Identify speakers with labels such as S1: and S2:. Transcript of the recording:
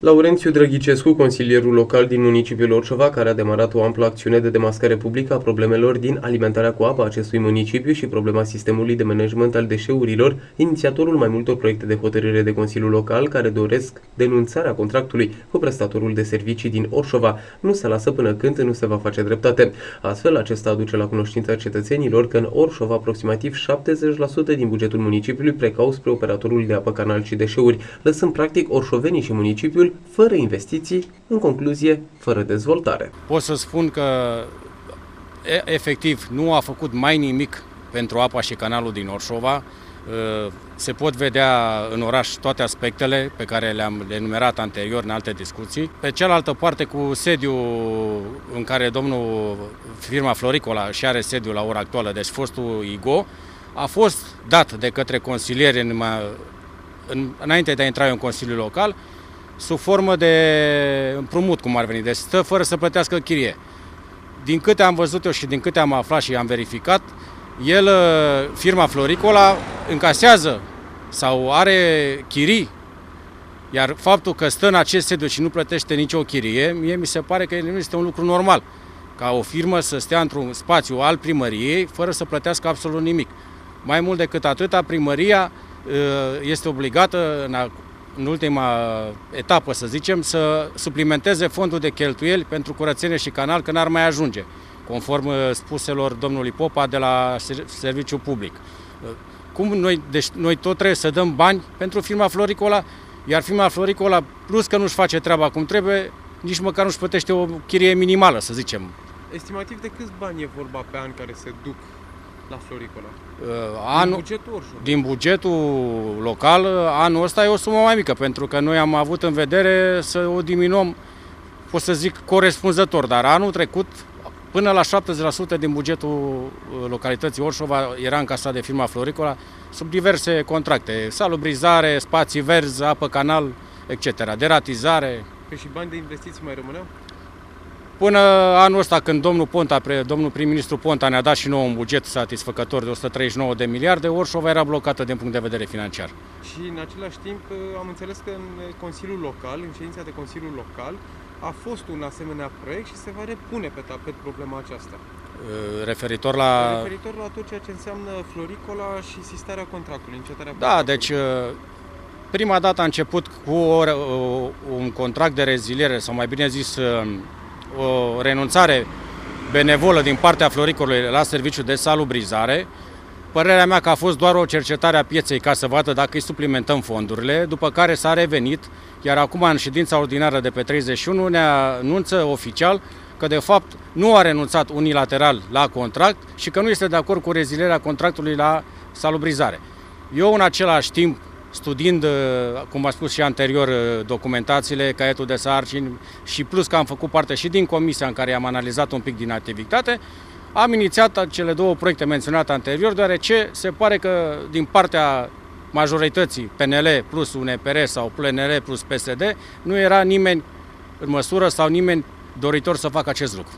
S1: Laurențiu Drăghicescu, consilierul local din municipiul Orșova, care a demarat o amplă acțiune de demascare publică a problemelor din alimentarea cu apă a acestui municipiu și problema sistemului de management al deșeurilor, inițiatorul mai multor proiecte de hotărâre de Consiliul Local care doresc denunțarea contractului cu prestatorul de servicii din Orșova, nu se lasă până când nu se va face dreptate. Astfel, acesta aduce la cunoștința cetățenilor că în Orșova aproximativ 70% din bugetul municipiului plecau spre operatorul de apă, canal și deșeuri, lăsând practic orșovenii și municipiul fără investiții, în concluzie, fără dezvoltare.
S2: Pot să spun că efectiv nu a făcut mai nimic pentru apa și canalul din Orșova. Se pot vedea în oraș toate aspectele pe care le-am enumerat anterior în alte discuții. Pe cealaltă parte, cu sediul în care firma Floricola și are sediul la ora actuală, deci fostul IGO, a fost dat de către consilieri înainte de a intra în Consiliul Local, sub formă de împrumut, cum ar veni, deci stă fără să plătească chirie. Din câte am văzut eu și din câte am aflat și am verificat, firma Floricola încasează sau are chirii, iar faptul că stă în acest sediu și nu plătește nicio chirie, mie mi se pare că nu este un lucru normal, ca o firmă să stea într-un spațiu al primăriei fără să plătească absolut nimic. Mai mult decât atâta, primăria este obligată în ultima etapă, să zicem, să suplimenteze fondul de cheltuieli pentru curățenie și canal, că n-ar mai ajunge, conform spuselor domnului Popa de la Serviciul Public. Deci noi tot trebuie să dăm bani pentru firma Floricola, iar firma Floricola, plus că nu-și face treaba cum trebuie, nici măcar nu-și plătește o chirie minimală, să zicem.
S1: Estimativ de câți bani e vorba pe an care se duc la Floricola? Din
S2: bugetul local, anul ăsta e o sumă mai mică, pentru că noi am avut în vedere să o diminuăm, pot să zic, corespunzător, dar anul trecut până la 70% din bugetul localității Orșova era încasat de firma Floricola sub diverse contracte, salubrizare, spații verzi, apă, canal, etc., deratizare.
S1: Și bani de investiții mai rămâneau?
S2: Până anul ăsta, când domnul prim-ministru Ponta ne-a dat și nouă un buget satisfăcător de 139 de miliarde, Orșova era blocată din punct de vedere financiar.
S1: Și în același timp am înțeles că în Consiliul Local, în ședința de Consiliul Local, a fost un asemenea proiect și se va repune pe tapet problema aceasta.
S2: Referitor la
S1: tot ceea ce înseamnă Floricola și sistarea contractului, încetarea
S2: contractului. Deci prima dată a început cu un contract de reziliere, sau mai bine zis o renunțare benevolă din partea Floricolului la serviciul de salubrizare. Părerea mea că a fost doar o cercetare a pieței ca să vadă dacă îi suplimentăm fondurile, după care s-a revenit, iar acum în ședința ordinară de pe 31 ne anunță oficial că de fapt nu a renunțat unilateral la contract și că nu este de acord cu rezilierea contractului la salubrizare. Eu în același timp, studiind, cum am spus și anterior, documentațiile, caietul de sarcini și plus că am făcut parte și din comisia în care am analizat un pic din activitate, am inițiat cele două proiecte menționate anterior, deoarece se pare că din partea majorității PNL plus UNPR sau PNL plus PSD nu era nimeni în măsură sau nimeni doritor să facă acest lucru.